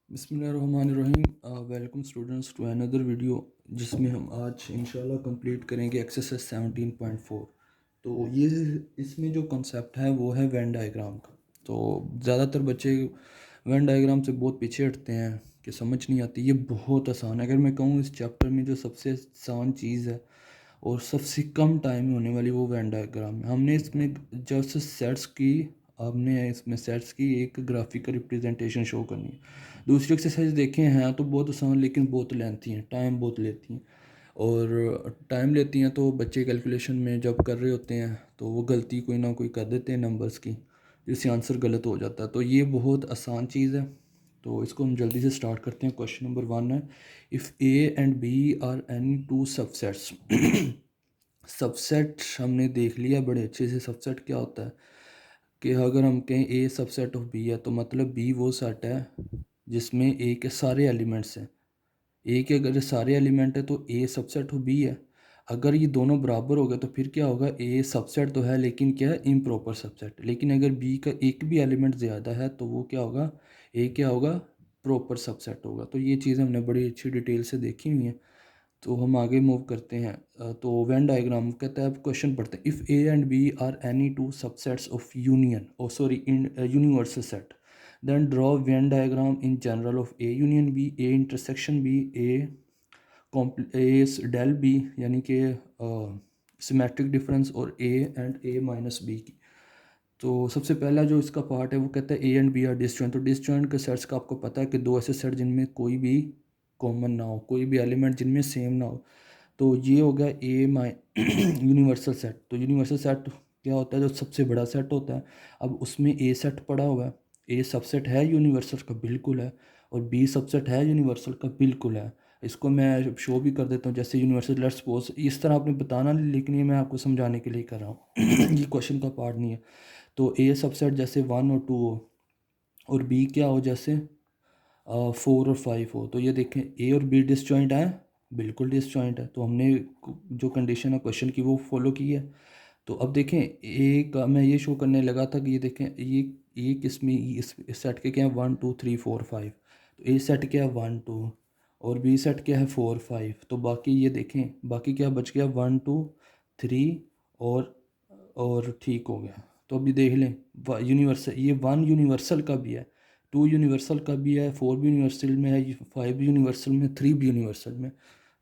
बिस्मिल्लाहिर्रहमानिर्रहीम। Welcome students to another video जिसमें हम आज इंशाल्लाह कंप्लीट करेंगे एक्सरसाइज 17.4। तो ये इसमें जो कॉन्सेप्ट है वो है वेन डायग्राम का। तो ज़्यादातर बच्चे वेन डायग्राम से बहुत पीछे हटते हैं कि समझ नहीं आती। ये बहुत आसान है। अगर मैं कहूँ इस चैप्टर में जो सबसे आसान चीज़ है और सबसे कम टाइम में होने वाली वो वेन डायग्राम है। हमने इसमें जस्ट सेट्स की हमने इसमें सेट्स की एक ग्राफिकल रिप्रेजेंटेशन शो करनी है। दूसरी एक्सरसाइज देखें हैं तो बहुत आसान लेकिन बहुत लेंथी हैं, टाइम बहुत लेती हैं। और टाइम लेती हैं तो बच्चे कैलकुलेशन में जब कर रहे होते हैं तो वो गलती कोई ना कोई कर देते हैं नंबर्स की, जिससे आंसर गलत हो जाता है। तो ये बहुत आसान चीज़ है। तो इसको हम जल्दी से स्टार्ट करते हैं। क्वेश्चन नंबर 1 है, if A and B are any two subsets. Subset हमने देख लिया बड़े अच्छे से। सबसेट क्या होता है कि अगर हम कहें ए सबसेट ऑफ बी है तो मतलब बी वो सेट है जिसमें ए के सारे एलिमेंट्स हैं। ए के अगर सारे एलिमेंट है तो ए सबसेट ऑफ बी है। अगर ये दोनों बराबर हो गए तो फिर क्या होगा, ए सबसेट तो है लेकिन क्या है, इम्प्रॉपर सबसेट। लेकिन अगर बी का एक भी एलिमेंट ज़्यादा है तो वो क्या होगा, ए क्या होगा, प्रॉपर सबसेट होगा। तो ये चीज़ हमने बड़ी अच्छी डिटेल से देखी हुई है। तो हम आगे मूव करते हैं। तो वेन डायग्राम कहता है, अब क्वेश्चन पढ़ते हैं। If A and B are any two subsets of union oh sorry in universal set, then draw Venn diagram in general of A union B, A intersection B, A del B यानी कि symmetric difference, और A and A minus B की। तो सबसे पहला जो इसका part है वो कहता है A and B are disjoint. तो डिसजॉइंट के सेट्स का आपको पता है कि दो ऐसे सेट जिनमें कोई भी कॉमन ना हो, कोई भी एलिमेंट जिनमें सेम ना हो। तो ये हो गया ए माइ यूनिवर्सल सेट। तो यूनिवर्सल सेट क्या होता है, जो सबसे बड़ा सेट होता है। अब उसमें ए सेट पड़ा हुआ है। ए सबसेट है यूनिवर्सल का, बिल्कुल है। और बी सबसेट है यूनिवर्सल का, बिल्कुल है। इसको मैं शो भी कर देता हूँ, जैसे यूनिवर्सल लेट्स सपोज। इस तरह आपने बताना नहीं, लेकिन ये मैं आपको समझाने के लिए कर रहा हूँ। ये क्वेश्चन का पार्ट नहीं है। तो ए सबसेट जैसे 1 और 2 हो, और बी क्या हो, जैसे 4 और 5 हो। तो ये देखें ए और बी डिसजॉइंट है, बिल्कुल डिसजॉइंट है। तो हमने जो कंडीशन है क्वेश्चन की वो फॉलो की है। तो अब देखें ए का मैं ये शो करने लगा था कि ये देखें ये एक इसमें इस सेट के क्या है, 1 2 3 4 5। तो ए सेट क्या है 1 2, और बी सेट क्या है 4 5। तो बाकी ये देखें बाकी क्या बच गया, 1 2 3, और ठीक हो गया। तो अभी देख लें यूनिवर्सल, ये 1 यूनिवर्सल का भी है, 2 यूनिवर्सल का भी है, 4 भी यूनिवर्सल में है, 5 यूनिवर्सल में, 3 भी यूनिवर्सल में।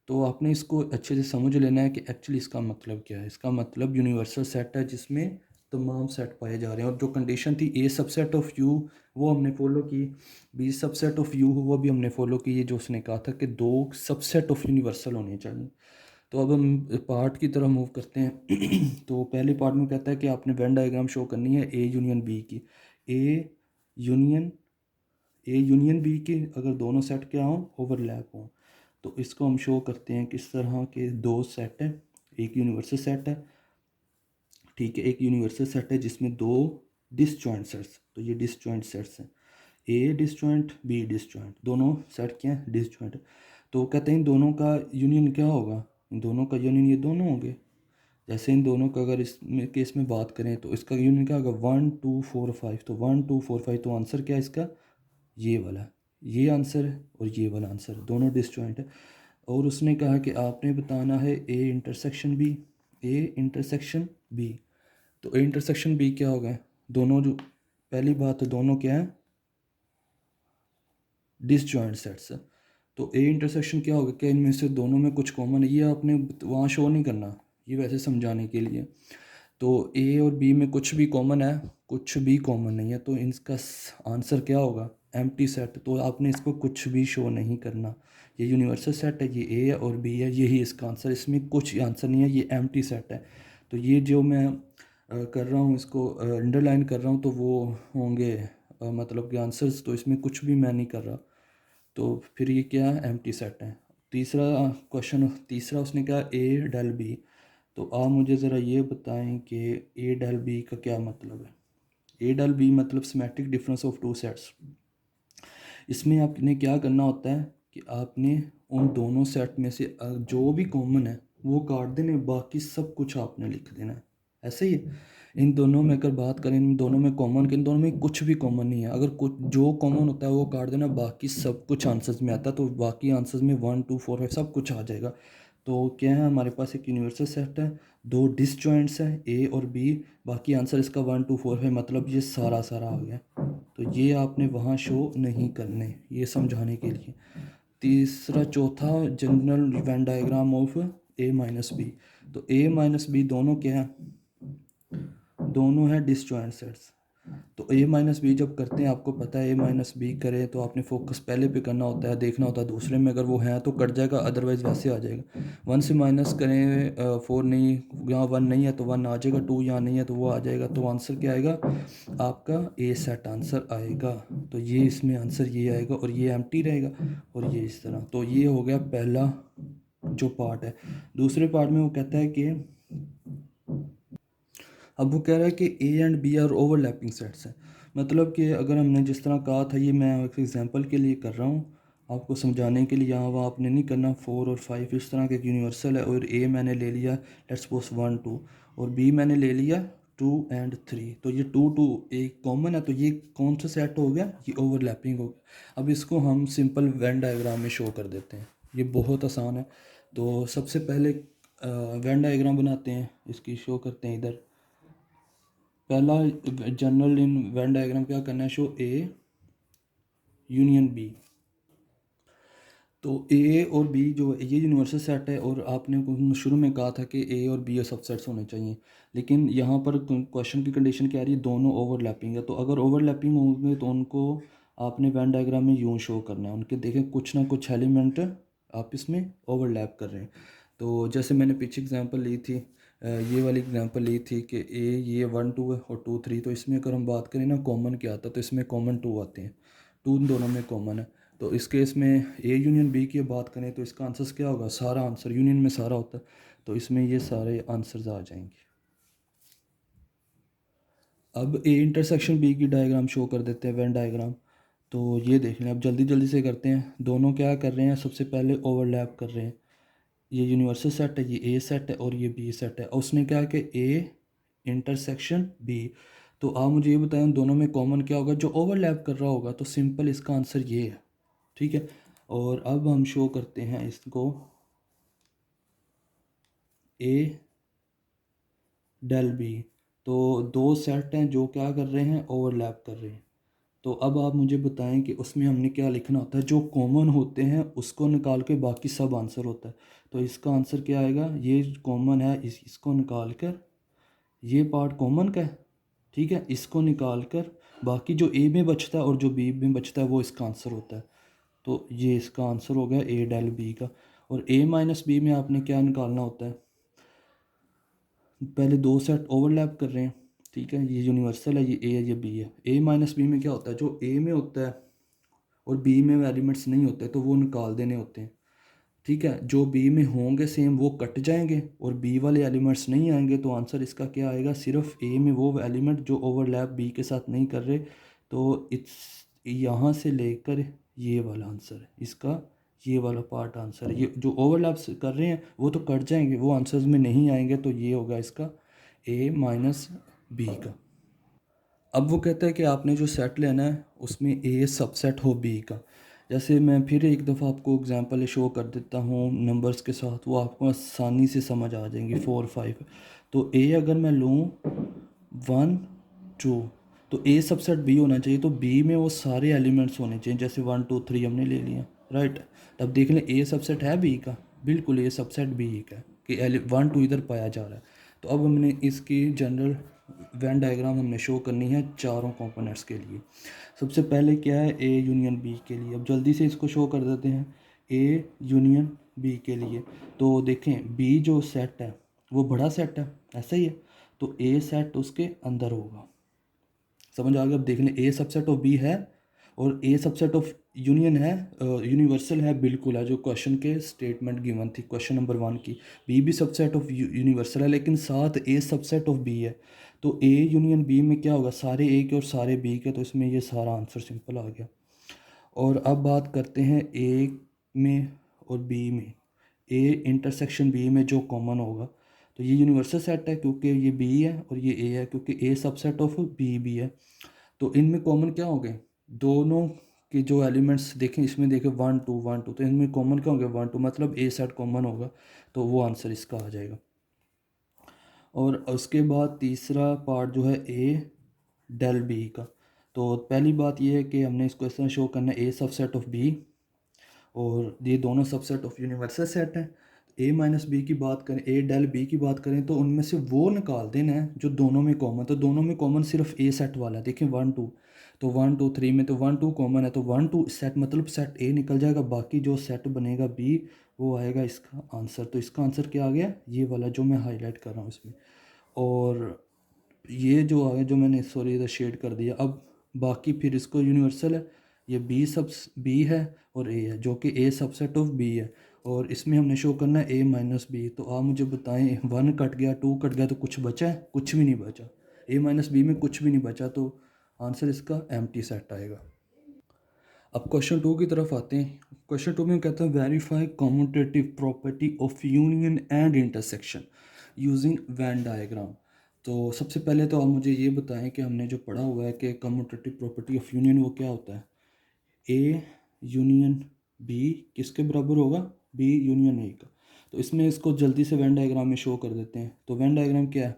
तो आपने इसको अच्छे से समझ लेना है कि एक्चुअली इसका मतलब क्या है। इसका मतलब यूनिवर्सल सेट है जिसमें तमाम सेट पाए जा रहे हैं। और जो कंडीशन थी ए सबसेट ऑफ यू वो हमने फॉलो की, बी सबसेट ऑफ यू वो भी हमने फॉलो की। ये जो उसने कहा था कि दो सबसेट ऑफ यूनिवर्सल होने चाहिए। तो अब हम पार्ट की तरफ मूव करते हैं। तो पहले पार्ट में कहता है कि आपने वेन डायग्राम शो करनी है ए यूनियन बी की। A union A union B के अगर दोनों सेट क्या हों, ओवरलैप हों, तो इसको हम शो करते हैं किस तरह के दो सेट हैं। एक यूनिवर्सल सेट है, ठीक है, एक यूनिवर्सल सेट है जिसमें दो डिसजॉइंट सेट्स। तो ये डिसजॉइंट सेट्स हैं, ए डिसजॉइंट बी डिसजॉइंट, दोनों सेट क्या हैं, डिसजॉइंट। तो कहते हैं इन दोनों का यूनियन क्या होगा, इन दोनों का यूनियन ये दोनों होंगे। जैसे इन दोनों का अगर इस केस में बात करें तो इसका यूनियन क्या होगा, 1 2 4 5। तो 1 2 4 5, तो आंसर क्या है इसका, ये वाला, ये आंसर है और ये वाला आंसर, दोनों डिसजॉइंट है। और उसने कहा कि आपने बताना है A intersection B, A intersection B. तो ए इंटरसेक्शन बी क्या होगा, दोनों जो पहली बात है दोनों क्या है, डिसजॉइंट सेट्स है। तो ए इंटरसेक्शन क्या होगा, क्या इनमें से दोनों में कुछ कॉमन है। ये आपने वहाँ शो नहीं करना, ये वैसे समझाने के लिए। तो ए और बी में कुछ भी कॉमन है, कुछ भी कॉमन नहीं है, तो इनका आंसर क्या होगा, एम्प्टी सेट। तो आपने इसको कुछ भी शो नहीं करना। ये यूनिवर्सल सेट है, ये ए और बी है, यही इसका आंसर। इसमें कुछ आंसर नहीं है, ये एम्प्टी सेट है। तो ये जो मैं कर रहा हूँ, इसको अंडरलाइन कर रहा हूँ, तो वो होंगे मतलब कि आंसर्स। तो इसमें कुछ भी मैं नहीं कर रहा, तो फिर ये क्या है, एम्प्टी सेट है। तीसरा क्वेश्चन, तीसरा उसने कहा ए डेल बी। तो आप मुझे ज़रा ये बताएं कि ए डेल बी का क्या मतलब है। ए डेल बी मतलब symmetric difference of two sets. इसमें आपने क्या करना होता है कि आपने उन दोनों सेट में से जो भी कॉमन है वो काट देने, बाकी सब कुछ आपने लिख देना है, ऐसे ही है। इन दोनों में अगर बात करें, इन दोनों में कॉमन, इन दोनों में कुछ भी कॉमन नहीं है। अगर कुछ जो कॉमन होता है वो काट देना, बाकी सब कुछ आंसर्स में आता है। तो बाकी आंसर्स में 1 2 4 5 सब कुछ आ जाएगा। तो क्या है, हमारे पास एक यूनिवर्सल सेट है, दो डिसजॉइंट्स हैं ए और बी, बाकी आंसर इसका 1 2 4 5, मतलब ये सारा सारा आ गया। तो ये आपने वहाँ शो नहीं करने, ये समझाने के लिए। तीसरा चौथा, general Venn diagram of A minus B. तो ए माइनस बी दोनों क्या है, दोनों हैं डिसजॉइंट सेट्स। तो ए माइनस बी जब करते हैं, आपको पता है ए माइनस बी करें तो आपने फोकस पहले पे करना होता है, देखना होता है दूसरे में, अगर वो है तो कट जाएगा, अदरवाइज वैसे आ जाएगा। 1 से माइनस करें 4 नहीं, यहाँ 1 नहीं है तो 1 आ जाएगा, 2 यहाँ नहीं है तो वो आ जाएगा। तो आंसर क्या आएगा आपका, ए सेट आंसर आएगा। तो ये इसमें आंसर ये आएगा और ये एम्प्टी रहेगा और ये इस तरह। तो ये हो गया पहला जो पार्ट है। दूसरे पार्ट में वो कहता है कि, अब वो कह रहा है कि A and B are overlapping sets हैं। मतलब कि अगर हमने जिस तरह कहा था, ये मैं एक एग्जांपल के लिए कर रहा हूँ आपको समझाने के लिए, यहाँ वहाँ आपने नहीं करना। 4 और 5 इस तरह का एक यूनिवर्सल है और ए मैंने ले लिया लेट्स सपोज 1 2, और बी मैंने ले लिया 2 एंड 3। तो ये 2 2 एक कॉमन है, तो ये कौन सा सेट हो गया, ये ओवरलैपिंग हो गया। अब इसको हम सिंपल वेन डायग्राम में शो कर देते हैं, ये बहुत आसान है। तो सबसे पहले वेन डायग्राम बनाते हैं, इसकी शो करते हैं इधर। पहला जनरल इन वेन डायग्राम क्या करना है, शो ए यूनियन बी। तो ए और बी जो है ये यूनिवर्सल सेट है, और आपने शुरू में कहा था कि ए और बी सबसेट्स होने चाहिए, लेकिन यहाँ पर क्वेश्चन की कंडीशन क्या आ रही है, दोनों ओवरलैपिंग है। तो अगर ओवरलैपिंग होंगे तो उनको आपने वेन डायग्राम में यूँ शो करना है, उनके देखें कुछ ना कुछ एलिमेंट आप इसमें ओवरलैप कर रहे हैं। तो जैसे मैंने पीछे एग्जांपल ली थी, ये वाली एग्जांपल ली थी कि ए ये 1 2 है और 2 3। तो इसमें अगर हम बात करें ना कॉमन क्या आता है, तो इसमें कॉमन 2 आते हैं, 2 दोनों में कॉमन है। तो इस केस में ए यूनियन बी की बात करें तो इसका आंसर क्या होगा, सारा आंसर यूनियन में सारा होता है, तो इसमें ये सारे आंसर्स आ जाएंगे। अब ए इंटरसेक्शन बी की डायग्राम शो कर देते हैं, वेन डायग्राम। तो ये देख लें, अब जल्दी जल्दी से करते हैं। दोनों क्या कर रहे हैं, सबसे पहले ओवरलैप कर रहे हैं। ये यूनिवर्सल सेट है, ये ए सेट है और ये बी सेट है, और उसने क्या है कि ए इंटरसेक्शन बी। तो आप मुझे ये बताएं उन दोनों में कॉमन क्या होगा जो ओवरलैप कर रहा होगा, तो सिंपल इसका आंसर ये है, ठीक है। और अब हम शो करते हैं इसको ए डेल बी। तो दो सेट हैं जो क्या कर रहे हैं, ओवरलैप कर रहे हैं। तो अब आप मुझे बताएं कि उसमें हमने क्या लिखना होता है, जो कॉमन होते हैं उसको निकाल के बाकी सब आंसर होता है। तो इसका आंसर क्या आएगा, ये कॉमन है, इसको निकाल कर, ये पार्ट कॉमन का है, ठीक है, इसको निकाल कर बाकी जो ए में बचता है और जो बी में बचता है वो इसका आंसर होता है। तो ये इसका आंसर हो गया ए डेल बी का। और ए माइनस बी में आपने क्या निकालना होता है, पहले दो सेट ओवरलैप कर रहे हैं, ठीक है, ये यूनिवर्सल है, ये ए है ये बी है। ए माइनस बी में क्या होता है, जो ए में होता है और बी में एलिमेंट्स नहीं होते तो वो निकाल देने होते हैं, ठीक है। जो बी में होंगे सेम वो कट जाएंगे और बी वाले एलिमेंट्स नहीं आएंगे, तो आंसर इसका क्या आएगा, सिर्फ ए में वो एलिमेंट जो ओवरलैप बी के साथ नहीं कर रहे। तो इट्स यहाँ से लेकर ये वाला आंसर है इसका, ये वाला पार्ट आंसर है। ये जो ओवरलैप कर रहे हैं वो तो कट जाएंगे, वो आंसर्स में नहीं आएंगे, तो ये होगा इसका ए माइनस बी का। अब वो कहता है कि आपने जो सेट लेना है उसमें ए सबसेट हो बी का। जैसे मैं फिर एक दफ़ा आपको एग्जांपल शो कर देता हूँ नंबर्स के साथ, वो आपको आसानी से समझ आ जाएंगी। 4 5, तो ए अगर मैं लूँ 1 2, तो ए सबसेट बी होना चाहिए, तो बी में वो सारे एलिमेंट्स होने चाहिए, जैसे 1 2 3 हमने ले लिया, राइट। तब देख लें ए सबसेट है बी का, बिल्कुल ए सबसेट बी का कि 1 2 इधर पाया जा रहा है। तो अब हमने इसकी जनरल वेन डायग्राम हमने शो करनी है चारों कंपोनेंट्स के लिए। सबसे पहले क्या है, ए यूनियन बी के लिए। अब जल्दी से इसको शो कर देते हैं, ए यूनियन बी के लिए। तो देखें बी जो सेट है वो बड़ा सेट है, ऐसा ही है, तो ए सेट उसके अंदर होगा, समझ आ गया। अब देख लें ए सबसेट ऑफ बी है और ए सबसेट ऑफ यूनियन है, यूनिवर्सल है, बिल्कुल है, जो क्वेश्चन के स्टेटमेंट गिवन थी क्वेश्चन नंबर 1 की। बी भी सबसेट ऑफ यूनिवर्सल है, लेकिन साथ ए सबसेट ऑफ बी है। तो ए यूनियन बी में क्या होगा, सारे ए के और सारे बी के, तो इसमें ये सारा आंसर सिंपल आ गया। और अब बात करते हैं ए में और बी में, ए इंटरसेक्शन बी में जो कॉमन होगा। तो ये यूनिवर्सल सेट है क्योंकि ये बी है और ये ए है क्योंकि ए सबसेट ऑफ बी भी है। तो इनमें कॉमन क्या हो गए, दोनों के जो एलिमेंट्स देखें, इसमें देखें 1 2 1 2, तो इनमें कॉमन क्या हो गया 1 2, मतलब ए सेट कॉमन होगा, तो वो आंसर इसका आ जाएगा। और उसके बाद तीसरा पार्ट जो है ए डेल बी का। तो पहली बात ये है कि हमने इसको इस तरह शो करना है ए सबसेट ऑफ बी, और ये दोनों सबसेट ऑफ यूनिवर्सल सेट हैं। ए माइनस बी की बात करें, ए डेल बी की बात करें, तो उनमें से वो निकाल देना है जो दोनों में कॉमन। तो दोनों में कॉमन सिर्फ ए सेट वाला है, देखें 1 2, तो 1 2 3 में तो 1 2 कॉमन है, तो 1 2 सेट मतलब सेट ए निकल जाएगा, बाकी जो सेट बनेगा बी वो आएगा इसका आंसर। तो इसका आंसर क्या आ गया, ये वाला जो मैं हाईलाइट कर रहा हूँ इसमें। और ये जो आ गया, जो मैंने सॉरी इधर शेड कर दिया, अब बाकी फिर इसको यूनिवर्सल है, ये बी सब बी है और ए है, जो कि ए सबसेट ऑफ बी है, और इसमें हमने शो करना है ए माइनस बी। तो आप मुझे बताएं, 1 कट गया, 2 कट गया, तो कुछ बचा है, कुछ भी नहीं बचा, ए माइनस बी में कुछ भी नहीं बचा, तो आंसर इसका एम्प्टी सेट आएगा। अब क्वेश्चन 2 की तरफ आते हैं। क्वेश्चन 2 में कहता है verify commutative property of union and intersection using Venn diagram. तो सबसे पहले तो आप मुझे ये बताएं कि हमने जो पढ़ा हुआ है कि कम्यूटेटिव प्रॉपर्टी ऑफ यूनियन वो क्या होता है। ए यूनियन बी किसके बराबर होगा, बी यूनियन ए का। तो इसमें इसको जल्दी से वेन डायग्राम में शो कर देते हैं। तो वेन डायग्राम क्या है,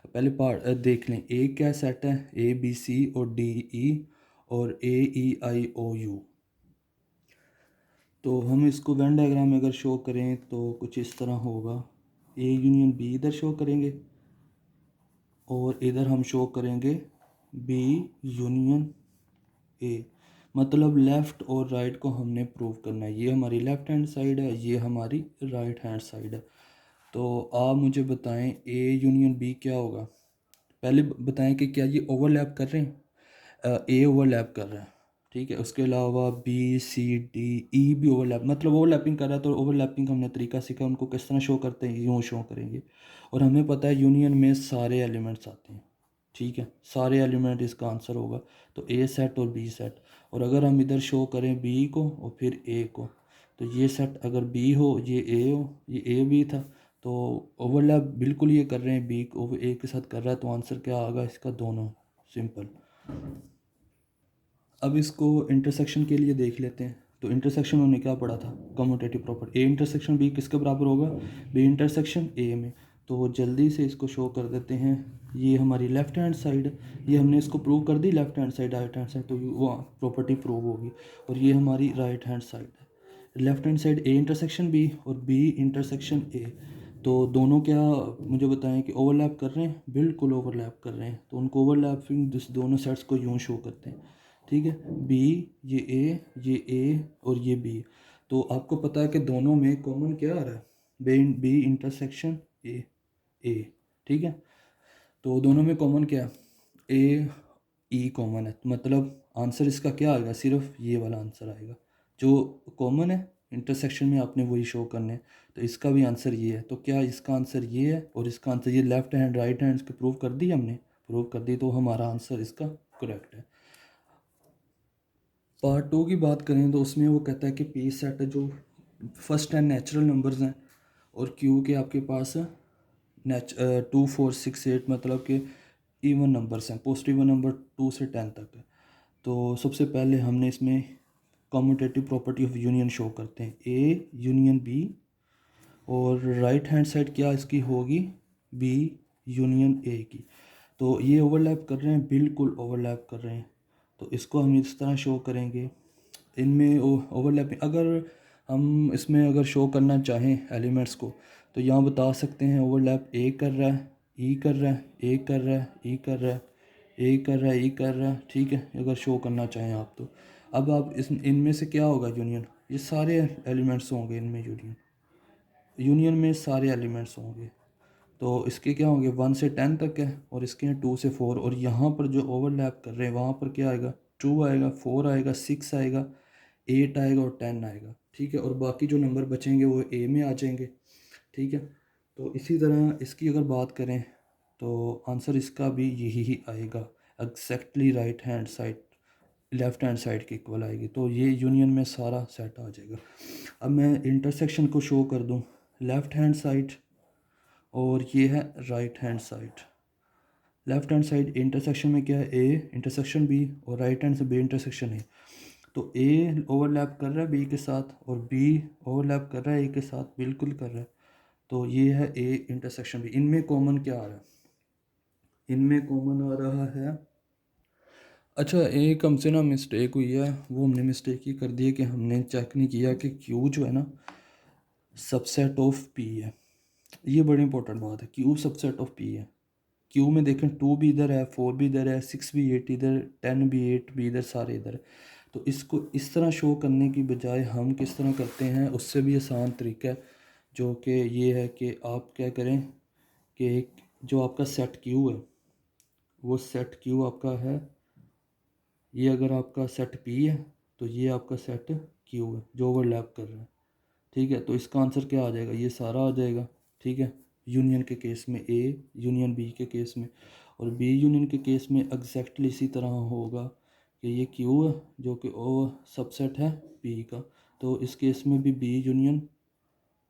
पहले पार्ट देख लें, ए क्या सेट है, ए बी सी और डी ई और ए ई आई ओ यू। तो हम इसको वेन डायग्राम में अगर शो करें तो कुछ इस तरह होगा, ए यूनियन बी इधर शो करेंगे और इधर हम शो करेंगे बी यूनियन ए। मतलब लेफ़्ट और राइट को हमने प्रूव करना है, ये हमारी लेफ़्ट हैंड साइड है, ये हमारी राइट हैंड साइड है। तो आप मुझे बताएं ए यूनियन बी क्या होगा। पहले बताएं कि क्या ये ओवरलैप कर रहे हैं, ए ओवरलैप कर रहा है, ठीक है। उसके अलावा बी सी डी ई भी ओवरलैप, मतलब ओवरलैपिंग कर रहा है। तो ओवरलैपिंग हमने तरीका सीखा, उनको किस तरह शो करते हैं, यूँ शो करेंगे। और हमें पता है यूनियन में सारे एलिमेंट्स आते हैं, ठीक है, सारे एलिमेंट इसका आंसर होगा। तो ए सेट और बी सेट, और अगर हम इधर शो करें बी को और फिर ए को, तो ये सेट अगर बी हो, ये ए हो, ये ए बी था, तो ओवरलैप बिल्कुल ये कर रहे हैं, बी को ए के साथ कर रहा है, तो आंसर क्या आएगा इसका, दोनों, सिंपल। अब इसको इंटरसेक्शन के लिए देख लेते हैं। तो इंटरसेक्शन उन्होंने क्या पढ़ा था, commutative property, A intersection B किसके बराबर होगा, बी इंटरसेक्शन ए में। तो जल्दी से इसको शो कर देते हैं। ये हमारी लेफ़्ट हैंड साइड है, ये हमने इसको प्रूव कर दी, left hand side right hand side, तो वो प्रॉपर्टी प्रूव होगी। और ये हमारी राइट हैंड साइड है, left hand side A intersection B और बी इंटरसेक्शन ए। तो दोनों क्या मुझे बताएं कि ओवरलैप कर रहे हैं, बिल्कुल ओवरलैप कर रहे हैं। तो उनको ओवरलैपिंग दोनों सेट्स को यूँ शो करते हैं, ठीक है। बी ये ए और ये बी। तो आपको पता है कि दोनों में कॉमन क्या आ रहा है, बी इंटरसेक्शन ए ए, ठीक है। तो दोनों में कॉमन क्या है, ए ई कॉमन है, मतलब आंसर इसका क्या आएगा, सिर्फ ये वाला आंसर आएगा जो कॉमन है। इंटरसेक्शन में आपने वही शो करने हैं, तो इसका भी आंसर ये है। तो क्या इसका आंसर ये है और इसका आंसर ये, लेफ्ट हैंड राइट हैंड इसको प्रूव कर दी हमने, प्रूव कर दी, तो हमारा आंसर इसका करेक्ट है। पार्ट 2 की बात करें तो उसमें वो कहता है कि पी सेट जो फर्स्ट 10 नेचुरल नंबर्स हैं और क्यू के आपके पास 2 4 6 8 मतलब कि इवन नंबर्स हैं, पॉजिटिव नंबर 2 से 10 तक है। तो सबसे पहले हमने इसमें commutative property of union show करते हैं, ए यूनियन बी, और राइट हैंड साइड क्या इसकी होगी, बी यूनियन ए की। तो ये ओवरलैप कर रहे हैं, बिल्कुल ओवरलैप कर रहे हैं। तो इसको हम इस तरह शो करेंगे, इनमें ओवरलैपिंग अगर हम इसमें अगर शो करना चाहें एलिमेंट्स को, तो यहाँ बता सकते हैं ओवरलैप ए कर रहा है, ई कर रहा है, ए कर रहा है, ई कर रहा है, ए कर रहा है, ई कर रहा है, ठीक है, अगर शो करना चाहें आप तो। अब आप इस इनमें से क्या होगा यूनियन, ये सारे एलिमेंट्स होंगे इनमें, यूनियन यूनियन में सारे एलिमेंट्स होंगे। तो इसके क्या होंगे, 1 से 10 तक है और इसके हैं 2 से 4, और यहाँ पर जो ओवरलैप कर रहे हैं वहाँ पर क्या आएगा, 2 आएगा, 4 आएगा, 6 आएगा, 8 आएगा और 10 आएगा, ठीक है। और बाकी जो नंबर बचेंगे वो ए में आ जाएंगे, ठीक है। तो इसी तरह इसकी अगर बात करें तो आंसर इसका भी यही ही आएगा, exactly right hand side left hand side की इक्वल आएगी। तो ये यूनियन में सारा सेट आ जाएगा। अब मैं इंटरसेक्शन को शो कर दूँ, लेफ़्ट हैंड साइड और ये है right hand side. Left hand side intersection में क्या है, ए इंटरसेक्शन बी, और राइट हैंड से बी इंटरसेक्शन है। तो ए ओवरलैप कर रहा है बी के साथ, और बी ओवरलैप कर रहा है ए के साथ, बिल्कुल कर रहा है। तो ये है ए इंटरसेक्शन बी। इनमें कॉमन क्या आ रहा है, इनमें कॉमन आ रहा है, अच्छा एक हमसे ना मिस्टेक हुई है, वो हमने मिस्टेक ही कर दी है कि हमने चेक नहीं किया कि क्यू जो है ना सबसेट ऑफ पी है। ये बड़ी इंपॉर्टेंट बात है, क्यू सबसेट ऑफ पी है। क्यू में देखें 2 भी इधर है, 4 भी इधर है, 6 भी 8 इधर, 10 भी 8 भी इधर, सारे इधर है। तो इसको इस तरह शो करने की बजाय हम किस तरह करते हैं, उससे भी आसान तरीका है, जो कि ये है कि आप क्या करें कि जो आपका सेट क्यू है, वो सेट क्यू आपका है, ये अगर आपका सेट पी है तो ये आपका सेट क्यू है जो ओवरलैप कर रहा है। ठीक है, तो इसका आंसर क्या आ जाएगा, ये सारा आ जाएगा। ठीक है, यूनियन के केस में ए यूनियन बी के केस में, और बी यूनियन के केस में एग्जैक्टली इसी तरह होगा कि ये क्यू है जो कि ओ सबसेट है बी का, तो इस केस में भी बी यूनियन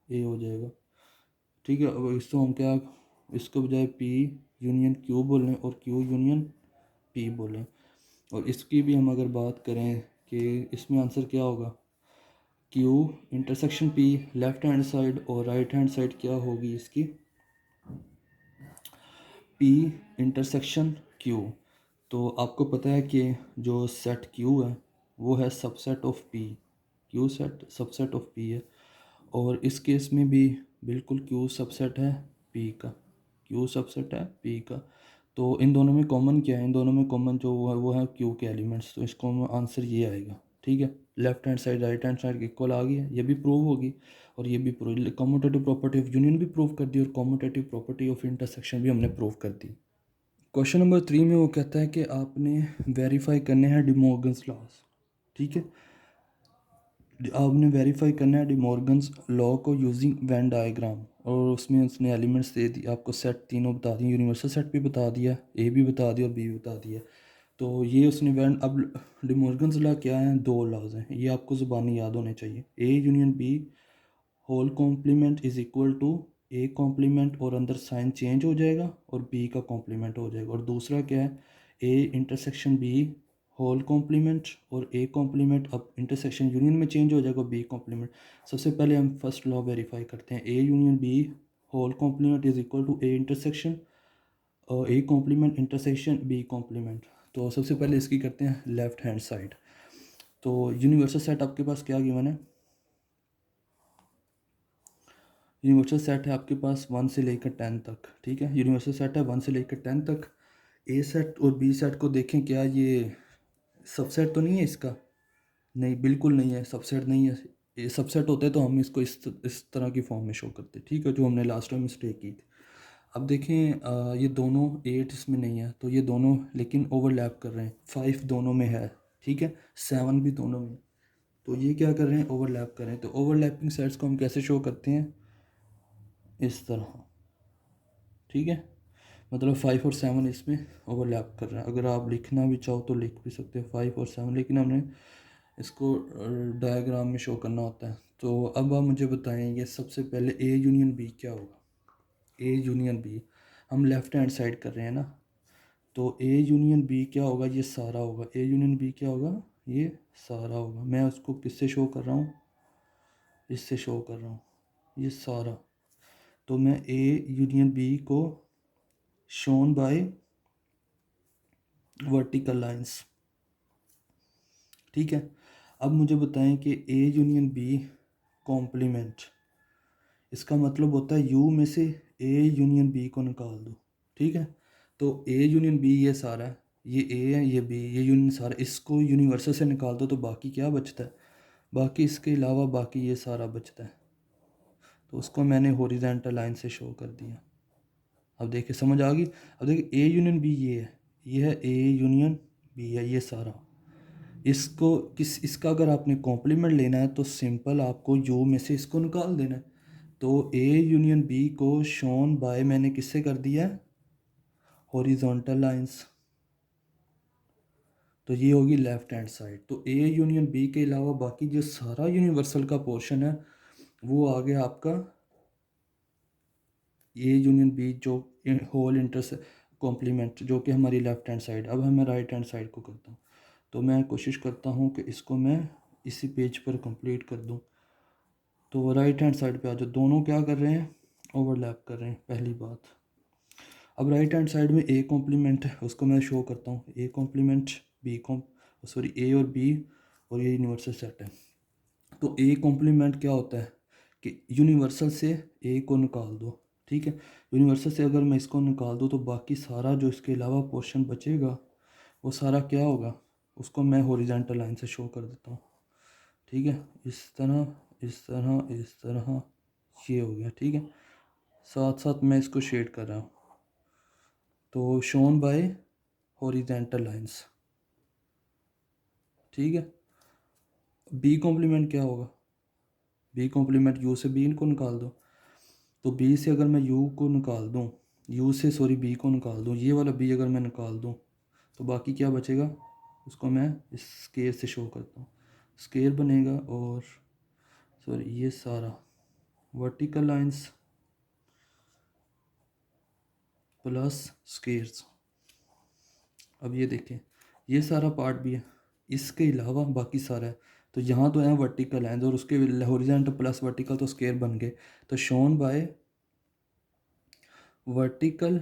ए हो जाएगा। ठीक है, अब इसको हम क्या, इसको बजाय पी यूनियन क्यू बोलें और क्यू यूनियन पी बोलें। और इसकी भी हम अगर बात करें कि इसमें आंसर क्या होगा, Q intersection P left hand side, और राइट हैंड साइड क्या होगी इसकी, पी इंटरसेक्शन क्यू। तो आपको पता है कि जो सेट क्यू है वो है subset of P, Q set subset of P है, और इस केस में भी बिल्कुल क्यू सबसेट है पी का, क्यू सबसेट है पी का। तो इन दोनों में कॉमन क्या है, इन दोनों में कॉमन जो वो है क्यू के एलिमेंट्स, तो इसको आंसर ये आएगा। ठीक है, left hand side right hand side equal आ गई है, ये भी प्रूव होगी, और ये भी prove, commutative property of union भी प्रूव कर दी, और कम्यूटेटिव प्रॉपर्टी ऑफ इंटरसेक्शन भी हमने प्रूव कर दी। क्वेश्चन नंबर 3 में वो कहता है कि आपने वेरीफाई करने हैं डिमॉर्गन्स लॉज। ठीक है, आपने वेरीफाई करना है डिमॉर्गन्स लॉ को यूजिंग वेन डायग्राम, और उसमें उसने एलिमेंट्स दे दिए आपको, सेट तीनों बता दिए, यूनिवर्सल सेट भी बता दिया, ए भी बता दिया और बी भी बता दिया। तो ये उसने वैन, अब डिमॉर्गन्स लॉ क्या है, दो लॉज हैं, ये आपको ज़ुबानी याद होने चाहिए, A union B whole complement is equal to A complement, और अंदर साइन चेंज हो जाएगा और बी का कॉम्प्लीमेंट हो जाएगा। और दूसरा क्या है, A intersection B whole complement और ए कॉम्प्लीमेंट, अब इंटरसेक्शन यूनियन में चेंज हो जाएगा बी कॉम्प्लीमेंट। सबसे पहले हम फर्स्ट लॉ वेरीफाई करते हैं, A union B whole complement is equal to A intersection A complement intersection B complement. तो सबसे पहले इसकी करते हैं लेफ्ट हैंड साइड। तो यूनिवर्सल सेट आपके पास क्या गिवन है, यूनिवर्सल सेट है आपके पास 1 से लेकर 10 तक। ठीक है, यूनिवर्सल सेट है 1 से लेकर 10 तक। ए सेट और बी सेट को देखें, क्या ये सबसेट तो नहीं है इसका, नहीं बिल्कुल नहीं है, सबसेट नहीं है। ये सबसेट होते तो हम इसको इस तरह की फॉर्म में शो करते। ठीक है, जो हमने लास्ट टाइम मिस्टेक की थी। अब देखें ये दोनों 8 इसमें नहीं है, तो ये दोनों लेकिन ओवरलैप कर रहे हैं, 5 दोनों में है। ठीक है, 7 भी दोनों में, तो ये क्या कर रहे हैं, ओवरलैप कर रहे हैं। तो ओवरलैपिंग सेट्स को हम कैसे शो करते हैं, इस तरह। ठीक है, मतलब 5 और 7 इसमें ओवरलैप कर रहे हैं। अगर आप लिखना भी चाहो तो लिख भी सकते हो 5 और 7, लेकिन हमने इसको डायग्राम में शो करना होता है। तो अब आप मुझे बताएंगे सबसे पहले ए यूनियन बी क्या होगा, ए यूनियन बी, हम लेफ्ट हैंड साइड कर रहे हैं ना, तो ए यूनियन बी क्या होगा, ये सारा होगा, ए यूनियन बी क्या होगा, ये सारा होगा। मैं उसको किससे शो कर रहा हूँ, इससे शो कर रहा हूँ, ये सारा। तो मैं ए यूनियन बी को शोन बाय वर्टिकल लाइंस। ठीक है, अब मुझे बताएं कि ए यूनियन बी कॉम्प्लीमेंट, इसका मतलब होता है यू में से ए यूनियन बी को निकाल दो। ठीक है, तो ए यूनियन बी ये सारा है, ये ए है ये बी, ये यूनियन सारा, इसको यूनिवर्सल से निकाल दो तो बाकी क्या बचता है, बाकी इसके अलावा बाकी ये सारा बचता है। तो उसको मैंने हॉरिजॉन्टल लाइन से शो कर दिया। अब देखिए समझ आ गई। अब देखिए ए यूनियन बी ये है, ये है ए यूनियन बी है ये सारा। इसको इसका अगर आपने कॉम्प्लीमेंट लेना है तो सिंपल आपको यू में से इसको निकाल देना है। तो ए यूनियन बी को शोन बाय मैंने किससे कर दिया है, हॉरिजॉन्टल लाइंस। तो ये होगी लेफ्ट हैंड साइड। तो ए यूनियन बी के अलावा बाकी जो सारा यूनिवर्सल का पोर्शन है वो आ गया आपका ए यूनियन बी जो होल इंटरस कॉम्प्लीमेंट जो कि हमारी लेफ्ट हैंड साइड। अब मैं राइट हैंड साइड को करता हूँ। तो मैं कोशिश करता हूँ कि इसको मैं इसी पेज पर कंप्लीट कर दूँ। तो राइट हैंड साइड पे आ जाओ, दोनों क्या कर रहे हैं, ओवरलैप कर रहे हैं, पहली बात। अब राइट हैंड साइड में ए कॉम्प्लीमेंट है, उसको मैं शो करता हूँ। ए कॉम्प्लीमेंट बी सॉरी ए और बी, और ये यूनिवर्सल सेट है। तो ए कॉम्प्लीमेंट क्या होता है कि यूनिवर्सल से ए को निकाल दो, ठीक है। यूनिवर्सल से अगर मैं इसको निकाल दूँ तो बाकी सारा जो इसके अलावा पोर्शन बचेगा वो सारा क्या होगा, उसको मैं हॉरिजॉन्टल लाइन से शो कर देता हूँ, ठीक है। इस तरह इस तरह इस तरह, ये हो गया, ठीक है। साथ साथ मैं इसको शेड कर रहा हूँ, तो शोन बाय हॉरिजॉन्टल लाइंस, ठीक है। बी कॉम्प्लीमेंट क्या होगा, बी कॉम्प्लीमेंट यू से बी को निकाल दो। तो बी से अगर मैं यू को निकाल दूँ, यू से सॉरी बी को निकाल दूँ, ये वाला बी अगर मैं निकाल दूँ तो बाकी क्या बचेगा, उसको मैं इस स्केयर से शो करता हूँ। स्केयर बनेगा और सॉरी ये सारा वर्टिकल लाइंस प्लस स्केयर्स। अब ये देखें, ये सारा पार्ट भी है, इसके अलावा बाकी सारा है। तो यहाँ तो है वर्टिकल लाइंस और उसके हॉरिजॉन्टल प्लस वर्टिकल तो स्केयर बन गए। तो shown by vertical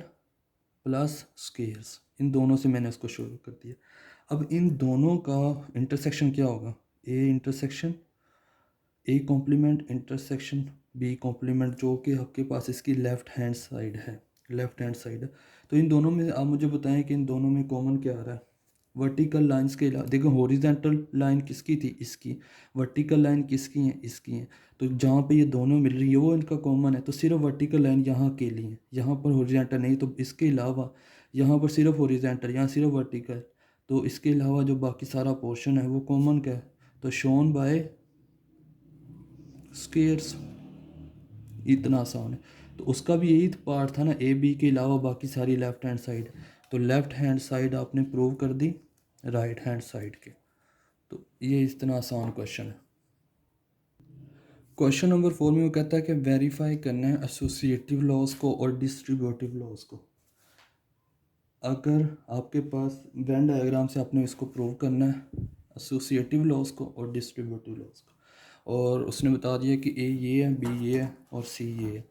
plus squares, इन दोनों से मैंने इसको शुरू कर दिया। अब इन दोनों का इंटरसेक्शन क्या होगा, A intersection A complement intersection B complement, जो कि आपके पास इसकी लेफ़्ट हैंड साइड है, लेफ़्ट हैंड साइड है। तो इन दोनों में आप मुझे बताएं कि इन दोनों में कॉमन क्या आ रहा है। वर्टिकल लाइंस के अलावा देखो, हॉरिजॉन्टल लाइन किसकी थी, इसकी। वर्टिकल लाइन किसकी है, इसकी है। तो जहाँ पे ये दोनों मिल रही है वो इनका कॉमन है, तो सिर्फ वर्टिकल लाइन यहाँ के लिए, यहाँ पर हॉरिजॉन्टल नहीं। तो इसके अलावा यहाँ पर सिर्फ हॉरिजॉन्टल, यहाँ सिर्फ वर्टिकल। तो इसके अलावा जो बाकी सारा पोर्शन है वो कॉमन क्या है, तो शोन बाय स्केयर्स। इतना आसान है। तो उसका भी यही पार्ट था ना, ए बी के अलावा बाकी सारी लेफ्ट हैंड साइड। तो लेफ्ट हैंड साइड आपने प्रूव कर दी राइट हैंड साइड के। तो ये इतना आसान क्वेश्चन है। क्वेश्चन नंबर 4 में वो कहता है कि वेरीफाई करना है एसोसिएटिव लॉज को और डिस्ट्रीब्यूटिव लॉज को। अगर आपके पास वेन डायग्राम से आपने इसको प्रूव करना है एसोसिएटिव लॉज को और डिस्ट्रीब्यूटिव लॉज को, और उसने बता दिया कि ए ये है, बी ये है और सी ये है।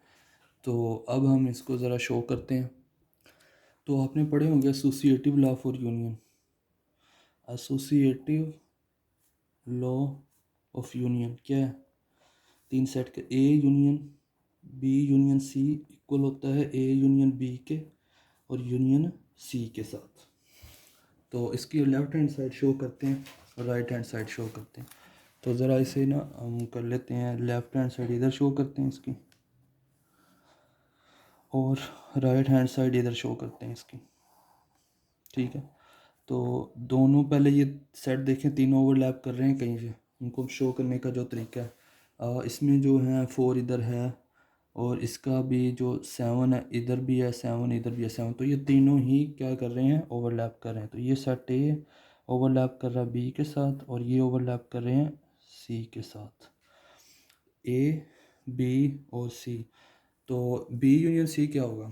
तो अब हम इसको ज़रा शो करते हैं। तो आपने पढ़े होंगे associative law for union, associative law of union क्या है, तीन सेट के, A union B union C equal होता है ए यूनियन बी के और यूनियन सी के साथ। तो इसकी लेफ्ट हैंड साइड शो करते हैं और राइट हैंड साइड शो करते हैं। तो ज़रा इसे ना हम कर लेते हैं, लेफ्ट हैंड साइड इधर शो करते हैं इसकी, और राइट हैंड साइड इधर शो करते हैं इसकी, ठीक है। तो दोनों पहले ये सेट देखें, तीनों ओवरलैप कर रहे हैं कहीं से, उनको शो करने का जो तरीका है, इसमें जो है 4 इधर है और इसका भी जो 7 है इधर भी है, 7 इधर भी है 7। तो ये तीनों ही क्या कर रहे हैं, ओवरलैप कर रहे हैं। तो ये सेट ए ओवरलैप कर रहा है बी के साथ और ये ओवरलैप कर रहे हैं सी के साथ, ए बी और सी। तो बी यूनियन सी क्या होगा,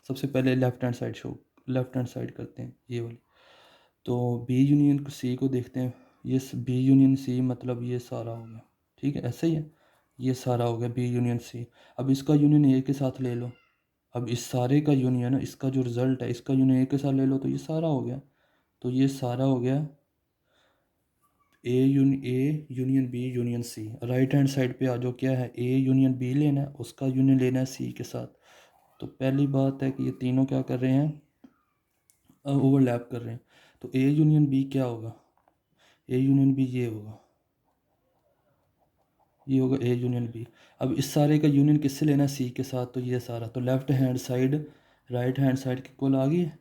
सबसे पहले left hand side show, left hand side करते हैं ये वाली। तो बी यूनियन सी को देखते हैं, ये बी यूनियन सी मतलब ये सारा हो गया, ठीक है, ऐसे ही है, ये सारा हो गया बी यूनियन सी। अब इसका यूनियन ए के साथ ले लो, अब इस सारे का यूनियन, इसका जो रिज़ल्ट है इसका यूनियन ए के साथ ले लो, तो ये सारा हो गया। तो ये सारा हो गया A union B union C. Right hand side पे आ जाओ, क्या है, ए यूनियन बी लेना है, उसका यूनियन लेना है सी के साथ। तो पहली बात है कि ये तीनों क्या कर रहे हैं, ओवरलैप कर रहे हैं। तो ए यूनियन बी क्या होगा, ए यूनियन बी ये होगा, ये होगा ए यूनियन बी। अब इस सारे का यूनियन किससे लेना है, सी के साथ। तो ये सारा, तो left hand side right hand side के इक्वल आ गई है।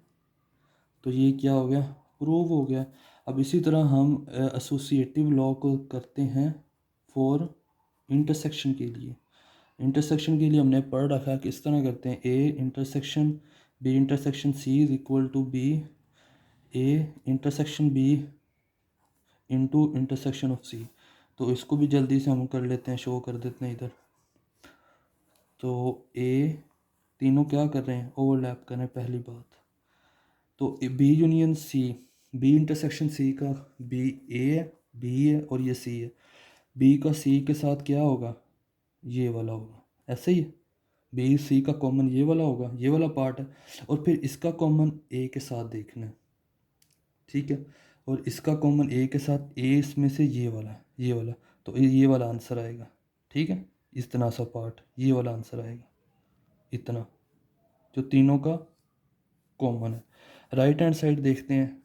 तो ये क्या हो गया, प्रूव हो गया। अब इसी तरह हम एसोसिएटिव लॉ को करते हैं फॉर इंटरसेक्शन के लिए। इंटरसेक्शन के लिए हमने पढ़ रखा है कि इस तरह करते हैं, A intersection B intersection C is equal to B A intersection B into intersection of C. तो इसको भी जल्दी से हम कर लेते हैं, शो कर देते हैं इधर। तो ए तीनों क्या कर रहे हैं, ओवरलैप कर रहे हैं, पहली बात। तो B union C, B intersection C का बी ए है, बी है और ये सी है। बी का सी के साथ क्या होगा, ये वाला होगा, ऐसे ही है। बी सी का कॉमन ये वाला होगा, ये वाला पार्ट है, और फिर इसका कॉमन ए के साथ देखना है, ठीक है। और इसका कॉमन ए के साथ, ए इसमें से ये वाला, ये वाला, तो ये वाला आंसर आएगा, ठीक है। इतना सा पार्ट, ये वाला आंसर आएगा, इतना, जो तीनों का कॉमन है। राइट हैंड साइड देखते हैं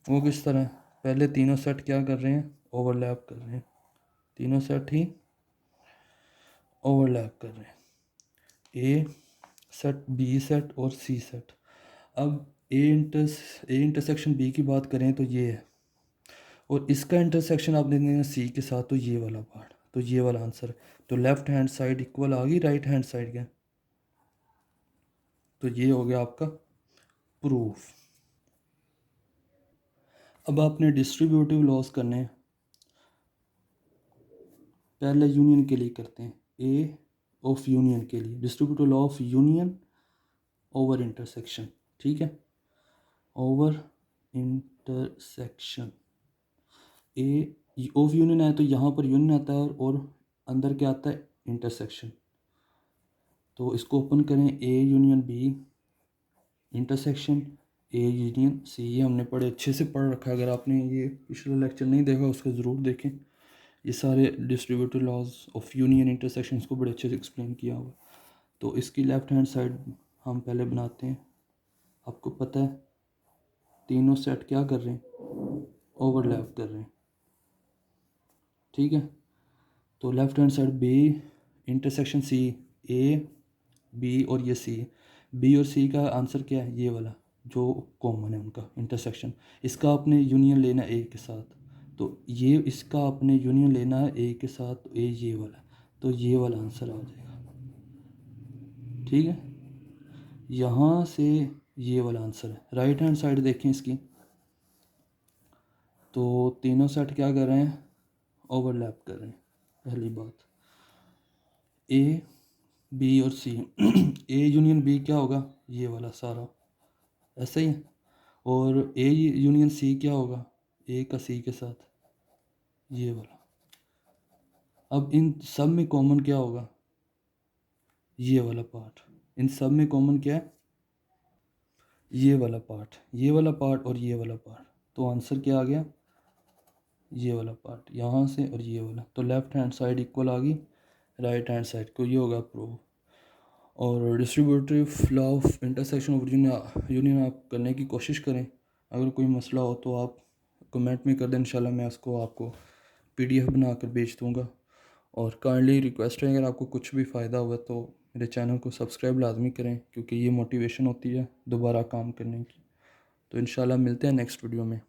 वो किस तरह है। पहले तीनों सेट क्या कर रहे हैं, ओवरलैप कर रहे हैं, तीनों सेट ही ओवरलैप कर रहे हैं, ए सेट, बी सेट और सी सेट। अब ए इंटरसेक्शन बी की बात करें तो ये है, और इसका इंटरसेक्शन आप देंगे सी के साथ, तो ये वाला पार्ट, तो ये वाला आंसर। तो लेफ्ट हैंड साइड इक्वल आ गई राइट हैंड साइड के, तो ये हो गया आपका प्रूफ। अब आपने डिस्ट्रीब्यूटिव लॉस करने हैं, पहले यूनियन के लिए करते हैं, ए ऑफ यूनियन के लिए, distributive law of union over intersection, ठीक है। Over intersection, A of union है तो यहाँ पर यूनियन आता है, और अंदर क्या आता है, इंटरसेक्शन। तो इसको ओपन करें, A union B intersection A union C, ये हमने पढ़े, अच्छे से पढ़ रखा है। अगर आपने ये पिछला लेक्चर नहीं देखा उसको ज़रूर देखें, ये सारे distributive laws of union intersection को बड़े अच्छे से एक्सप्लेन किया हुआ। तो इसकी लेफ़्ट हैंड साइड हम पहले बनाते हैं। आपको पता है तीनों सेट क्या कर रहे हैं, ओवरलैप कर रहे हैं, ठीक है। तो left hand side B intersection C, A B और ये सी, बी और सी का आंसर क्या है, ये वाला जो कॉमन है उनका इंटरसेक्शन। इसका आपने यूनियन लेना है ए के साथ, तो ये इसका आपने यूनियन लेना है ए के साथ, तो ए ये वाला, तो ये वाला आंसर आ जाएगा, ठीक है। यहाँ से ये वाला आंसर है। राइट हैंड साइड देखें इसकी, तो तीनों सेट क्या कर रहे हैं, ओवरलैप कर रहे हैं, पहली बात। ए बी और सी ए यूनियन बी क्या होगा, ये वाला सारा, ऐसा ही है। और ए यूनियन सी क्या होगा, ए का सी के साथ, ये वाला। अब इन सब में कॉमन क्या होगा, ये वाला पार्ट। इन सब में कॉमन क्या है, ये वाला पार्ट, ये वाला पार्ट और ये वाला पार्ट। तो आंसर क्या आ गया, ये वाला पार्ट यहाँ से और ये वाला। तो लेफ्ट हैंड साइड इक्वल आ गई राइट हैंड साइड को, ये होगा प्रूफ। और distributive law of intersection of union आप करने की कोशिश करें। अगर कोई मसला हो तो आप कमेंट में कर दें, इंशाल्लाह मैं उसको आपको PDF बनाकर भेज दूँगा। और काइंडली रिक्वेस्ट है, अगर आपको कुछ भी फ़ायदा हुआ तो मेरे चैनल को सब्सक्राइब लाजमी करें, क्योंकि ये मोटिवेशन होती है दोबारा काम करने की। तो इंशाल्लाह मिलते हैं नेक्स्ट वीडियो में।